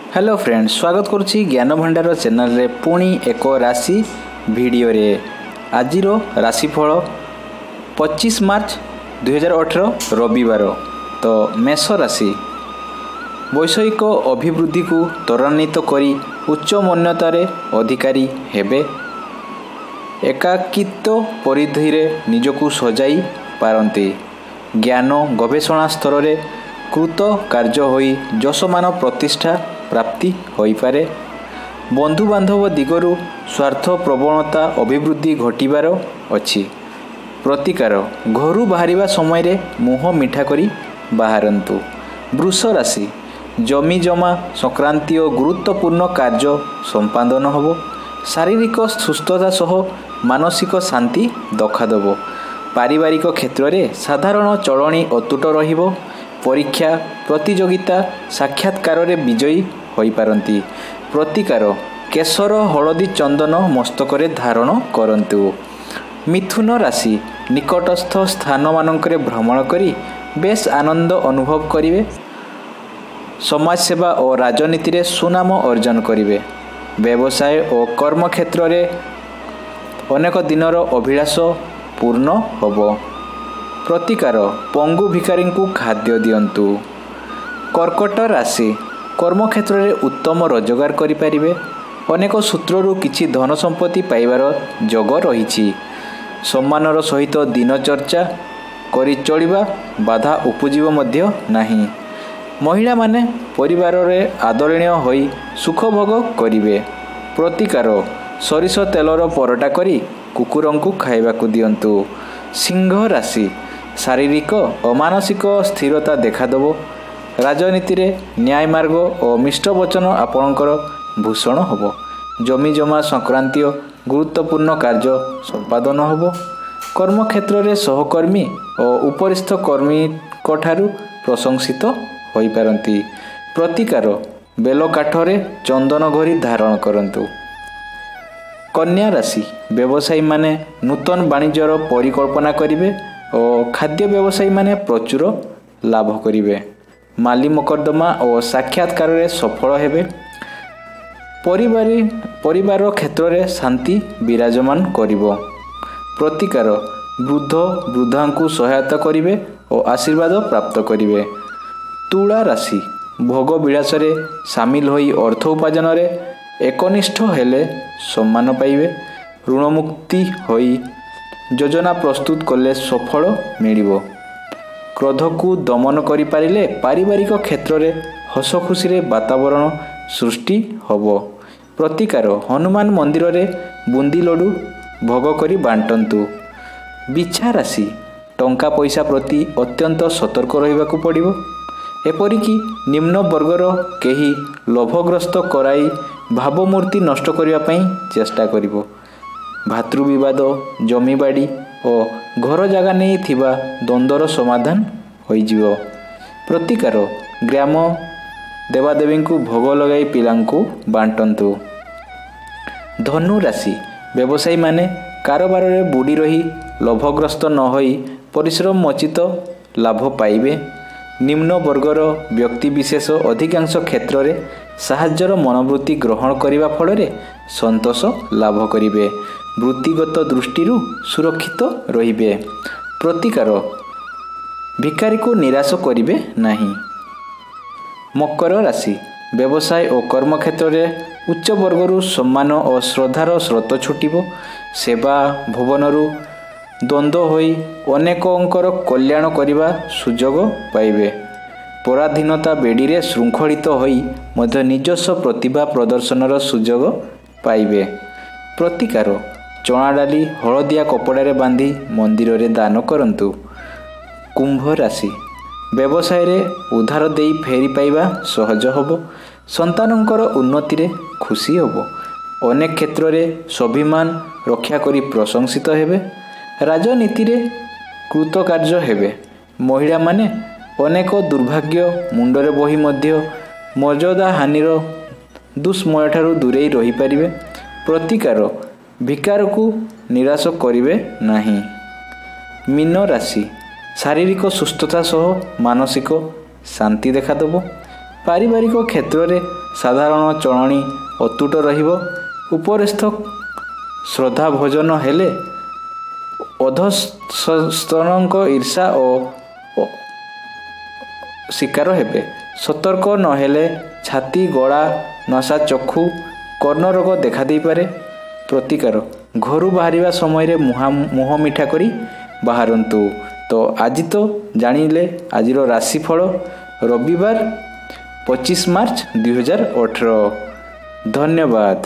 Hello friends, स्वागत करुच्ची ज्ञान भंडार चैनल रे पुणी एक राशि वीडियो रे। आजिर राशिफल 25 मार्च 2018 रविवार। तो मेष राशि वैषयिक अभिवृद्धि को त्वरान्वित करी उच्च मान्यतार अधिकारी हेबे। एकाकित्व परिधि रे निजकु सजाई पारंती। ज्ञान गवेषणा स्तर रे कृत कार्य होई यशमान प्रतिष्ठा प्राप्ति होई पारे। बंधु बांधव दिगरु स्वार्थ प्रवणता अभिवृद्धि घटिबार अछि। प्रतिकार घरु बाहरिबा समय रे मुह मिठा करी बाहरंतु। वृष राशि जमी जमा संक्रांतीय गुरुत्वपूर्ण कार्य संपादन हबो। शारीरिक सुस्थता सह मानसिक शांति दखादब। पारिवारिक क्षेत्र रे साधारण चलणी अतुट रहिबो। परीक्षा प्रतियोगिता साक्षात्कार रे विजयी होई पारंती। प्रतिकार केशर हलदी चंदन मस्तक रे धारण करंतु। मिथुन राशि निकटस्थ स्थान मानकरे भ्रमण करी बेस आनंद अनुभव करिवे। समाज सेवा और राजनीति रे सुनाम अर्जन करिवे। व्यवसाय और कर्म क्षेत्र रे अनेक दिनर अभिलाष पूर्ण होबो। प्रतिकार पंगु भिखारी को खाद्य दियंतु। कर्कट राशि कर्म क्षेत्र रे उत्तम रोजगार करि परिबे। अनेक सूत्ररु किछि धन संपत्ति पाइबार जोग रहिछि। सम्मानर सहित दिनचर्चा करि चलिबा बाधा उपजीव मध्य नाही। महिला माने परिवार रे आदरणीय होई सुख भोग करिवे। प्रतिकार सरिष तेलर परोटा करी कुकुरंकु खाइबाकु दियंतु। सिंह राशि शारीरिक और मानसिक स्थिरता देखादेव। राजनीति रे न्याय मार्ग और मिष्ट वचन आपणकर भूषण होबो। जमी जमा संक्रांतीय गुरुत्वपूर्ण कार्य संपादन होबो। कर्म क्षेत्र रे सहकर्मी और उपरिस्थ कर्मी कोठारु प्रशंसित होई पारंती। प्रतिकार बेल काठरे चंदन घरी धारण करंतु। कन्या राशि व्यवसायी माने नूतन वाणिज्यर परिकल्पना करिवे और खाद्य व्यवसायी माने प्रचुर लाभ करिवे। माली मकद्दमा और साक्षात्कार रे सफल हेबे। परिवार क्षेत्र रे शांति विराजमान करिवो। प्रतिकार वृद्ध वृद्धांकु सहायता करिवे और आशीर्वाद प्राप्त करिवे। तुला राशि भोग विलास रे शामिल होई अर्थ उपार्जन रे एकनिष्ठ हेले सम्मान पाइबे। ऋण मुक्ति होई योजना प्रस्तुत कले सफल मिलिबो। क्रोध को दमन करि पारिले पारिवारिक क्षेत्र रे हस खुशी रे वातावरण सृष्टि होबो। प्रतिकार हनुमान मंदिर रे बुंदी लड्डू भोग करी बांटंतु। बिछा राशि टंका पैसा प्रति अत्यंत सतर्क रहिबाकु पड़िबो। एपरिकी निम्न वर्गर केही लोभग्रस्त कराई भावमूर्ति नष्ट करिया पई चेष्टा करिवो। भातृविवाद जमीबाड़ी और घर जगह नहीं थिबा द्वंद्वर समाधान होई जिवो। प्रतिकार ग्राम देवादेवी को भोग लगाई पिलांकु बांटंतु। धनु राशि व्यवसायी माने कारोबार रे बुड़ी रही लोभग्रस्त न होई परिश्रम मचित लाभ पाइबे। निम्न वर्गर व्यक्ति विशेष अधिकांश क्षेत्र रे साहाय्यर मनोवृत्ति ग्रहण करिबा फल रे संतोष लाभ करिवे। वृत्तिगत दृष्टि सुरक्षित रहिबे। प्रतिकार भिखारी को निराश करिवे नहीं। मकर राशि व्यवसाय और कर्म क्षेत्र रे उच्च वर्गरु सम्मान और श्रद्धार स्रोत छुटिबो। सेवा भुवनरु द्वंद्व होई अनेकंकर कल्याण करिबा सुजोग पाइबे। पराधीनता बेड़ी रे श्रृंखलित होई मध्य निजस्व प्रतिभा प्रदर्शनर सुजोग पाइबे। प्रतिकार चना डाली हलदिया कपड़ा रे बांधी मंदिर रे दान करंतु। कुंभ राशि व्यवसाय रे उधार देई फेरी पाइबा सहज होबो। संतानंकर उन्नति रे खुशी होबो। अनेक क्षेत्र रे स्वाभिमान रक्षा करी प्रशंसित हेबे। राजनीति रे कृतकार्य हेबे। महिला माने अनेक दुर्भाग्य मुंडरे बही मध्य मर्यादा हानिर दुष्मय ठारू दूरे रही पारिबे। प्रतिकार भिकार को निराश करिवे नाही। मीन राशि शारीरिक सुस्थता सह मानसिक शांति देखादेव। ପାରିବାରିକ କ୍ଷେତ୍ରରେ ସାଧାରଣ ଚଳଣି ଅତୁଟ ରହିବ। ଉପରିସ୍ଥ ଶ୍ରଦ୍ଧା ଭୋଜନ ହେଲେ ଅଧସ୍ତନଙ୍କ ଈର୍ଷା ଓ ଶିକାର ହେବେ। ସତର୍କ ନହେଲେ ଛାତି, ଗଳା, ନାସା, ଚକ୍ଷୁ, କର୍ଣ୍ଣ ରୋଗ ଦେଖାଦେଇପାରେ। ପ୍ରତିକାର: ଘରୁ ବାହାରିବା ସମୟରେ ମୁହଁ ମିଠା କରି ବାହାରନ୍ତୁ। ତ ଆଜି ତ ଜାଣିଲେ ଆଜିର ରାଶିଫଳ ରବିବାର 25 ମାର୍ଚ୍ଚ 2018। ଧନ୍ୟବାଦ।